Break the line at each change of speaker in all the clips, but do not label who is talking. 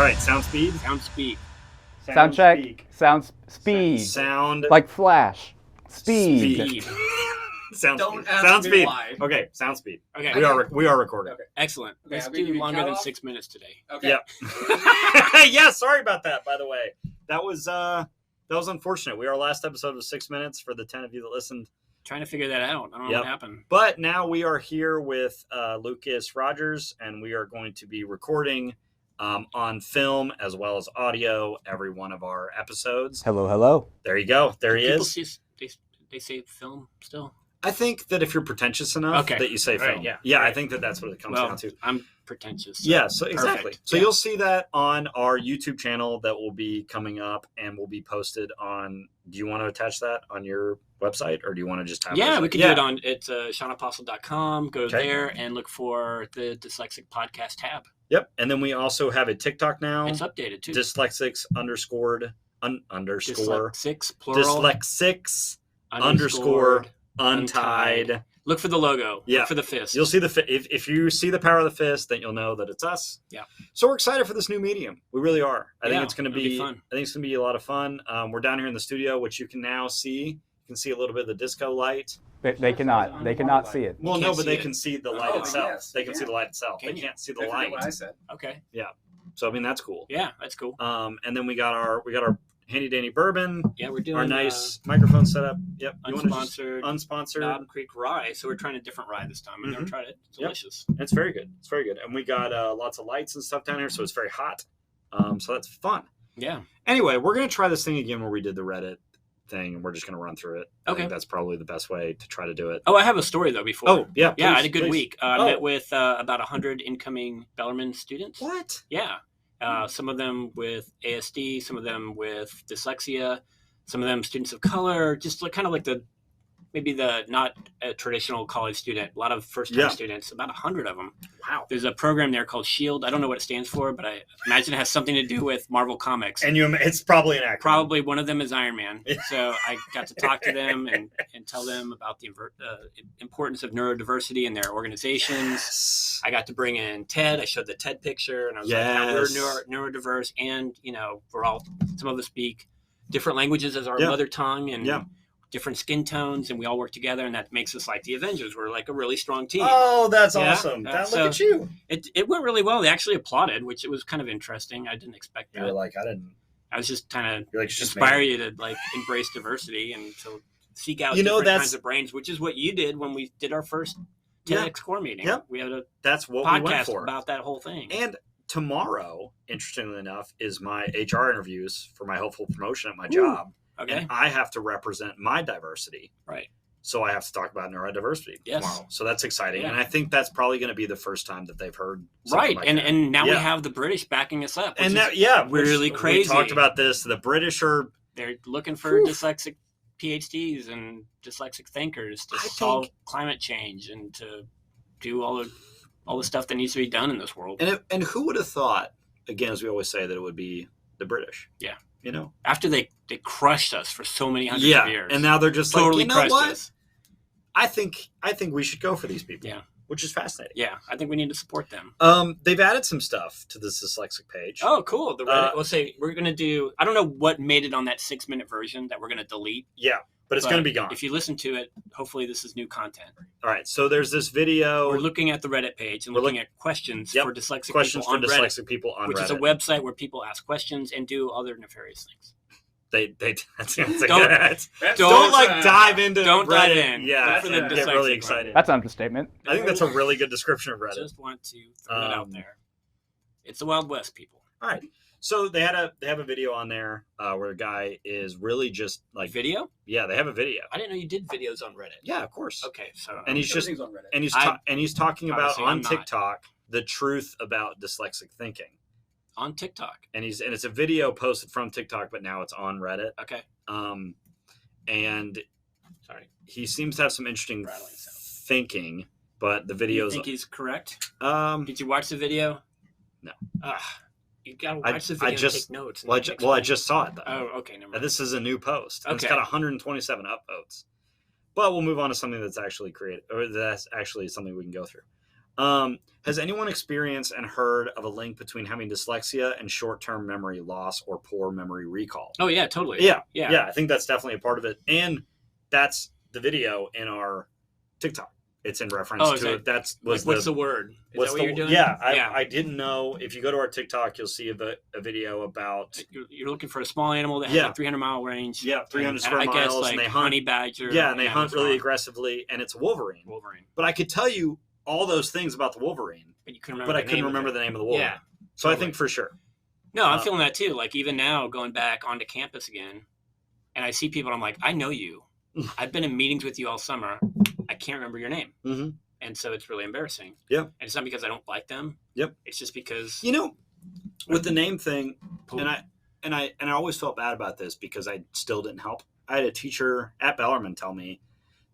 right, sound speed.
Sound speed.
Sound check.
Speak.
Sound speed.
Sound
Like flash. Speed.
speed. Sound
Don't
speed.
ask
Sound
me
speed.
why.
Okay, sound speed.
Okay.
We are recording.
Okay.
Excellent.
Okay,
Let's
I'm gonna give
do
you
longer
count
than
off.
6 minutes today.
Okay.
Yep. Yeah, sorry about that, by the way. That was unfortunate. We are our last episode of 6 minutes for the 10 of you that listened.
Trying to figure that out. I don't know what happened.
But now we are here with Lucas Rogers, and we are going to be recording on film as well as audio every one of our episodes.
Hello, hello.
There you go. There he
People
is.
they say film still.
I think that if you're pretentious enough that you say film.
Right,
I think that's what it comes down to.
I'm pretentious. So
Yeah, so exactly.
perfect.
So
Yeah.
you'll see that on our YouTube channel that will be coming up and will be posted on. Do you want to attach that on your website, or do you want to just have?
Yeah, we could do it on. It's SeanApostle.com. Go
Okay.
there and look for the Dyslexic podcast tab.
Yep, and then we also have a TikTok now.
It's updated too.
Dyslexics underscore.
Dyslexics plural.
Dyslexics underscore Untied.
Look for the logo.
Yeah.
Look for the fist.
You'll see if you see the power of the fist, then you'll know that it's us.
Yeah.
So we're excited for this new medium. We really are. I think
Yeah,
it's going to
it'll be
be
fun.
I think it's going to be a lot of fun. We're down here in the studio, which you can now see. You can see a little bit of the disco light.
They cannot see it.
Well,
You
no,
can't
but
see
they
it.
can see the light
Oh,
itself.
yes,
They
you
can see
can.
the light itself.
Can
They
you?
can't see the
I forget
light.
what I said.
Okay.
So I mean that's cool.
Yeah, that's cool.
And then we got our handy dandy bourbon.
Yeah, we're doing
Our nice microphone setup. Yep. You wanna just-
unsponsored
unsponsored.
Knob Creek Rye. So we're trying a different rye this time. I've never
Mhm.
tried it. It's
Yep.
delicious.
It's very good. It's very good. And we got lots of lights and stuff down here, so it's very hot. So that's fun.
Yeah.
Anyway, we're going to try this thing again where we did the Reddit thing, and we're just going to run through it. I
Okay.
think that's probably the best way to try to do it.
Oh, I have a story though before.
Oh, yeah.
yeah, I
please,
had a good
please.
week.
Oh.
I met with about 100 incoming Bellarmine students.
What?
Yeah. Some of them with ASD, some of them with dyslexia, some of them students of color, just kind of like maybe not a traditional college student. A lot of first-time
Yeah.
students, about 100 of them.
Wow.
There's a program there called SHIELD. I don't know what it stands for, but I imagine it has something to do with Marvel Comics.
And it's probably an acronym.
Probably one of them is Iron Man. So I got to talk to them and tell them about the importance of neurodiversity in their organizations.
Yes.
I got to bring in Ted. I showed the Ted picture, and I was like,
Yes.
we're neurodiverse, and some of us speak different languages as our
Yeah.
mother tongue, and
Yeah.
different skin tones, and we all work together, and that makes us like the Avengers. We're like a really strong team.
Oh, that's
Yeah.
awesome. Look
So-
at you.
It went really well. They actually applauded, which it was kind of interesting. I didn't expect
You
that.
were like, I didn't.
I was just kind of
You're like, just
inspire you to like embrace diversity and to seek out
You know,
different
that's-
kinds of brains, which is what you did when we did our first
Yeah.
TEDx core meeting.
Yep.
We had a
That's what we went
podcast
for.
about that whole thing.
And tomorrow, interestingly enough, is my HR interviews for my hopeful promotion at my job.
Okay.
And I have to represent my diversity.
Right.
So I have to talk about neurodiversity
Yes.
tomorrow. So that's exciting.
Yeah.
And I think that's probably going to be the first time that they've heard something
Right.
like
and
that.
and now we
Yeah.
have the British backing us up.
And
which
that,
is
yeah,
really
which
crazy.
We talked about this. The British are,
They're looking for
Whew.
dyslexic PhDs and dyslexic thinkers to
I
solve
think-
climate change and to do all the stuff that needs to be done in this world.
and who would have thought, again, as we always say, that it would be the British?
Yeah.
You know?
After they crushed us for so many hundreds
Yeah.
of years.
And now they're just
totally
like, you know
crushed
what?
us.
I think we should go for these people.
Yeah.
Which is fascinating.
Yeah. I think we need to support them.
They've added some stuff to this Dyslexic page.
Oh, cool. The Reddit. Let's say we're going to do, I don't know what made it on that 6-minute version that we're going to delete.
Yeah. But it's going to be gone.
If you listen to it, hopefully this is new content.
All right. So there's this video.
We're looking at the Reddit page and
We're
looking at questions
Yep.
for dyslexic
questions
people
for
on Reddit,
dyslexic people on
which
Reddit.
is a website where people ask questions and do other nefarious things.
That's
Don't-
don't like dive into
Don't
Reddit.
dive in.
Yeah,
That's
and
a
get
dyslexic
really
one.
excited.
That's an understatement.
I think that's a really good description of Reddit.
Just want to throw it out
Um,
there. It's the Wild West, people.
All right. So they have a video on there where a guy is really just like
Video?
Yeah, they have a video.
I didn't know you did videos on Reddit.
Yeah, of course.
Okay, so
And he's just
Everything's on Reddit.
and he's talking about
Obviously,
on
I'm not.
TikTok the truth about dyslexic thinking.
on TikTok.
And it's a video posted from TikTok, but now it's on Reddit.
Okay.
And
Sorry.
he seems to have some interesting
Rattling sound.
thinking, but the
You
videos.
think he's correct?
Um,
Did you watch the video?
No.
You gotta
I-
watch the
I
video
just-
and take notes. and
well, I
explain.
just saw it though.
Oh, okay. Never
And
mind.
this is a new post. And It's
Okay.
got 127 upvotes. But we'll move on to something that's actually creative, or that's actually something we can go through. Has anyone experienced and heard of a link between having dyslexia and short-term memory loss or poor memory recall?
Oh yeah, totally.
Yeah. I think that's definitely a part of it, and that's the video in our TikTok. It's in reference to it.
What's the word? Is that what you're doing?
Yeah, I didn't know. If you go to our TikTok, you'll see a video about
you're looking for a small animal that has a 300-mile range.
Yeah, 300 square miles.
I guess like
and they hunt,
honey badger.
Yeah, and they hunt really aggressively, and it's a Wolverine. But I could tell you all those things about the Wolverine,
but you couldn't
remember the name of the Wolverine. Yeah, so totally. I think for sure.
No, I'm feeling that too. Like even now, going back onto campus again, and I see people, and I'm like, I know you. I've been in meetings with you all summer. I can't remember your name.
Mm-hmm.
And so it's really embarrassing.
Yeah.
And it's not because I don't like them.
Yep.
It's just because
with the name thing, and I always felt bad about this because I still didn't help. I had a teacher at Bellarmine tell me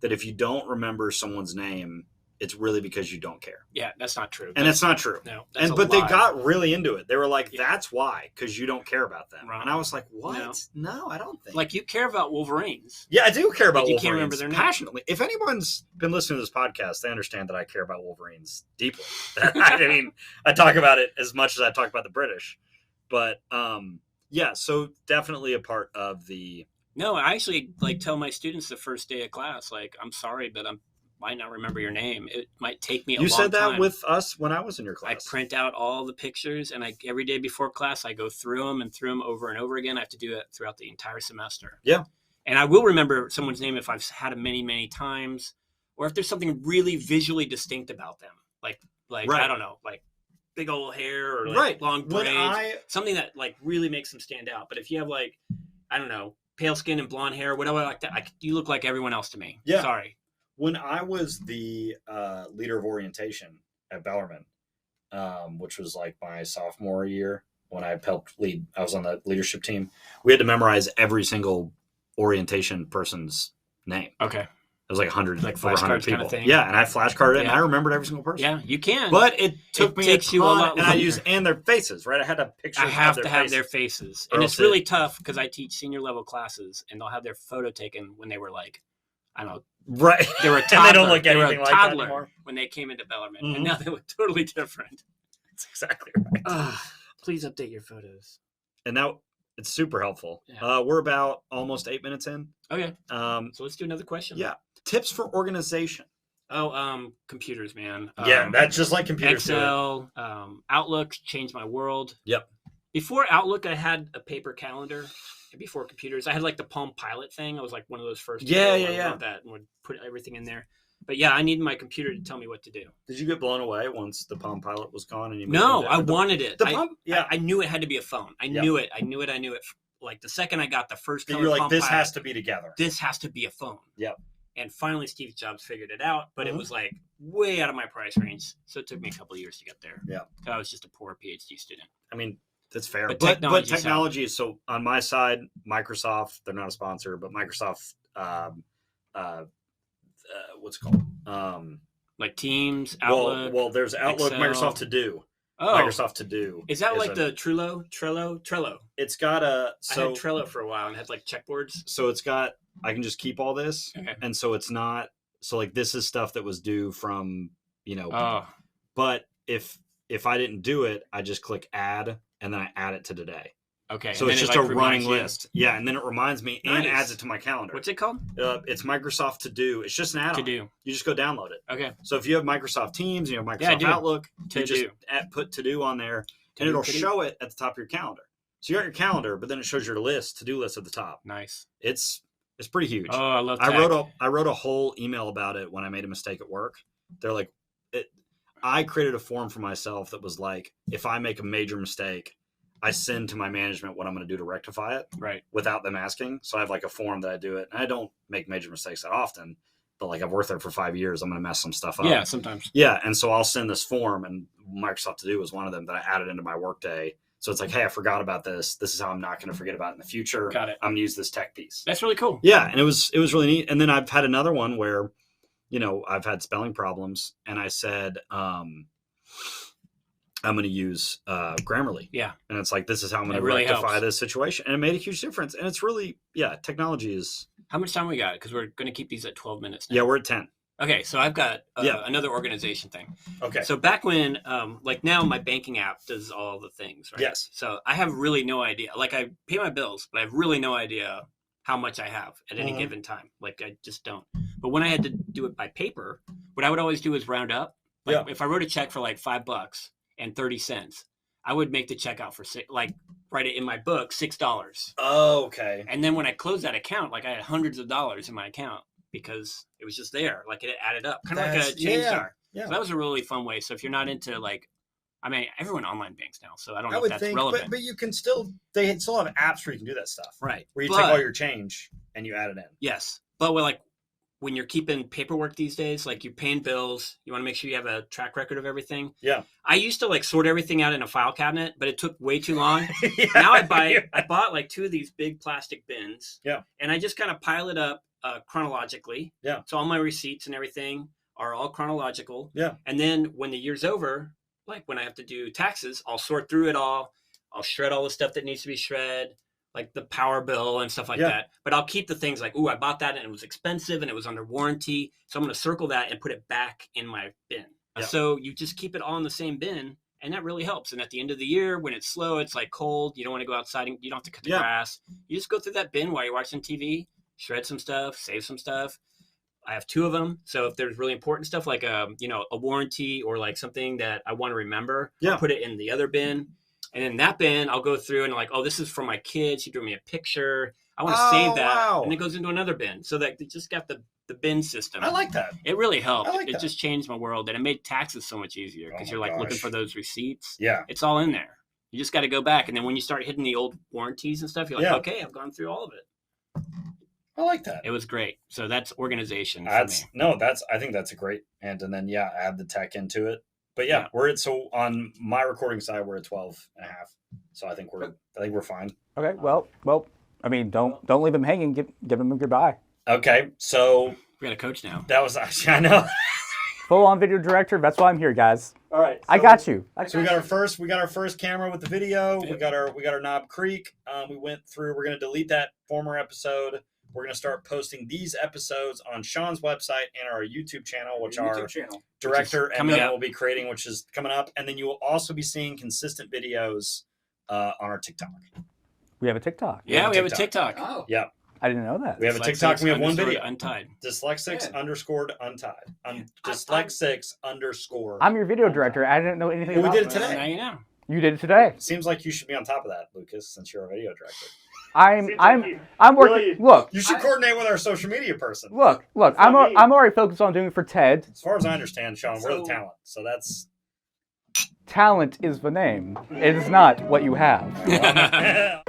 that if you don't remember someone's name, it's really because you don't care.
Yeah, that's not true.
And it's not true.
No.
But they got really into it. They were like, that's why, because you don't care about them. Right. And I was like, what? No, I don't think.
Like, you care about Wolverines.
Yeah, I do care about Wolverines.
You can't remember their name.
Passionately. If anyone's been listening to this podcast, they understand that I care about Wolverines deeply. I mean, I talk about it as much as I talk about the British. But, yeah, so definitely a part of the...
No, I actually, tell my students the first day of class, I'm sorry, but I might not remember your name. It might take me a long time.
You said that with us when I was in your class.
I print out all the pictures, and every day before class, I go through them over and over again. I have to do it throughout the entire semester.
Yeah.
And I will remember someone's name if I've had them many, many times, or if there's something really visually distinct about them. Right. I don't know, big old hair or long braids. Something that really makes them stand out. But if you have I don't know, pale skin and blonde hair, whatever like that, you look like everyone else to me.
Yeah.
Sorry.
When I was the leader of orientation at Bellarmine, which was my sophomore year when I helped lead, I was on the leadership team. We had to memorize every single orientation person's name.
Okay.
It was 100, over 100 people.
Kind of thing.
Yeah, and I flashcarded it, and I remembered every single person.
Yeah, you can.
But it took me
takes you a lot longer.
And their faces, right? I had a picture.
I have to have their faces, and it's really tough because I teach senior level classes, and they'll have their photo taken when they were I don't know.
Right.
They were a toddler.
And they don't look anything like that anymore.
When they came into Bellarmine, and now they look totally different.
That's exactly right.
Please update your photos.
And now it's super helpful. Yeah. We're about almost 8 minutes in.
Okay. So let's do another question.
Yeah. Tips for organization.
Computers, man.
Yeah, that's just like computers.
Excel, Outlook changed my world.
Yep.
Before Outlook, I had a paper calendar. Before computers, I had the Palm Pilot thing. I was one of those first.
Yeah.
That and would put everything in there. But yeah, I needed my computer to tell me what to do.
Did you get blown away once the Palm Pilot was gone? And
No, I wanted it.
I
knew it had to be a phone. I knew it. The second I got the first color
you're
Palm
this
Pilot,
has to be together.
This has to be a phone.
Yep.
And finally, Steve Jobs figured it out, but it was way out of my price range. So it took me a couple of years to get there.
Yeah.
I was just a poor PhD student.
I mean, that's fair.
But
technology is so on my side, Microsoft, they're not a sponsor, but Microsoft, what's it called?
Teams, Outlook.
Well, there's Outlook,
Excel.
Microsoft To Do.
Oh.
Microsoft To Do.
Is that the Trello?
It's got
I had Trello for a while and had checkboards.
So it's got, I can just keep all this.
Okay.
And so it's not, this is stuff that was due from,
Oh.
But if I didn't do it, I just click add and then I add it to today.
Okay.
So it's just a running list. Yeah. And then it reminds me and adds it to my calendar.
What's it called?
It's Microsoft To Do. It's just an add-on.
To Do.
You just go download it.
Okay.
So if you have Microsoft Teams, you have Microsoft Outlook, you just put To Do on there and it'll show it at the top of your calendar. So you got your calendar, but then it shows your to-do list at the top.
Nice.
It's pretty huge.
Oh, I love tech.
I wrote a whole email about it when I made a mistake at work. They're I created a form for myself that was if I make a major mistake, I send to my management what I'm going to do to rectify it,
right?
Without them asking. So I have a form that I do it, and I don't make major mistakes that often, but I've worked there for 5 years. I'm going to mess some stuff up.
Yeah, sometimes.
Yeah, and so I'll send this form, and Microsoft To Do was one of them that I added into my Workday. So it's hey, I forgot about this. This is how I'm not going to forget about it in the future.
Got it.
I'm going to use this tech piece.
That's really cool.
Yeah, and it was really neat. And then I've had another one where, I've had spelling problems, and I said, I'm going to use Grammarly.
Yeah.
And it's this is how I'm going to rectify this situation. And it made a huge difference. And it's really, technology is.
How much time we got? Because we're going to keep these at 12 minutes now.
Yeah, we're at 10.
Okay, so I've got
Yeah.
another organization thing.
Okay.
So back when, like now, my banking app does all the things, right?
Yes.
So I have really no idea. Like I pay my bills, but I have really no idea how much I have at any given time. Like I just don't. But when I had to do it by paper, what I would always do is round up. Like if I wrote a check for like $5 and 30 cents, I would make the check out for write it in my book, $6.
Oh, okay.
And then when I closed that account, like I had hundreds of dollars in my account because it was just there. Like it added up, kind of like a change jar.
Yeah.
So that was a really fun way. So if you're not into like, I mean, everyone online banks now, so I don't know if
would
that's
think,
relevant.
but you can still, they still have apps where you can do that stuff.
Right.
Where you take all your change and you add it in.
Yes. But when you're keeping paperwork these days, like you're paying bills, you want to make sure you have a track record of everything.
Yeah.
I used to like sort everything out in a file cabinet, but it took way too long. Now I bought like 2 of these big plastic bins.
Yeah.
And I just kind of pile it up chronologically.
Yeah.
So all my receipts and everything are all chronological.
Yeah.
And then when the year's over, like when I have to do taxes, I'll sort through it all. I'll shred all the stuff that needs to be shred, like the power bill and stuff like that. But I'll keep the things like, I bought that and it was expensive and it was under warranty. So I'm going to circle that and put it back in my bin. Yeah. So you just keep it all in the same bin. And that really helps. And at the end of the year, when it's slow, it's like cold, you don't want to go outside and you don't have to cut the grass. You just go through that bin while you're watching TV, shred some stuff, save some stuff. I have 2 of them. So if there's really important stuff like a warranty or like something that I want to remember, I'll put it in the other bin. And in that bin, I'll go through and like, this is for my kid. She drew me a picture. I want to save that. Wow. And it goes into another bin. So that they just got the bin system.
I like that.
It really helped. It just changed my world. And it made taxes so much easier because you're like looking for those receipts.
Yeah.
It's all in there. You just got to go back. And then when you start hitting the old warranties and stuff, you're like, okay, I've gone through all of it.
I like that.
It was great. So that's organization.
I think that's a great and then add the tech into it. But so on my recording side we're at 12 and a half. So I think we're fine.
Okay. Well, I mean, don't leave him hanging. Give him a goodbye.
Okay. So
we got a coach now.
That was I know.
Full on video director. That's why I'm here, guys.
All right. So,
I got you.
So we got our first camera with the video. We got our Knob Creek. We went through. We're going to delete that former episode. We're going to start posting these episodes on Sean's website and our YouTube channel, which our director and Ben will be creating, which is coming up. And then you will also be seeing consistent videos on our TikTok.
We have a TikTok.
Yeah, we have a TikTok.
Oh. Yeah.
I didn't know that.
We have a TikTok and we have one video.
Untied.
Dyslexics _Untied. Dyslexics _
I'm your video director. I didn't know anything about
it. We did it today.
Now you know.
You did it today.
Seems like you should be on top of that, Lucas, since you're a video director.
I'm working. Really, look,
you should coordinate with our social media person.
Look. I'm already focused on doing it for Ted.
As far as I understand, Sean, we're the talent. So that's
talent is the name. It is not what you have.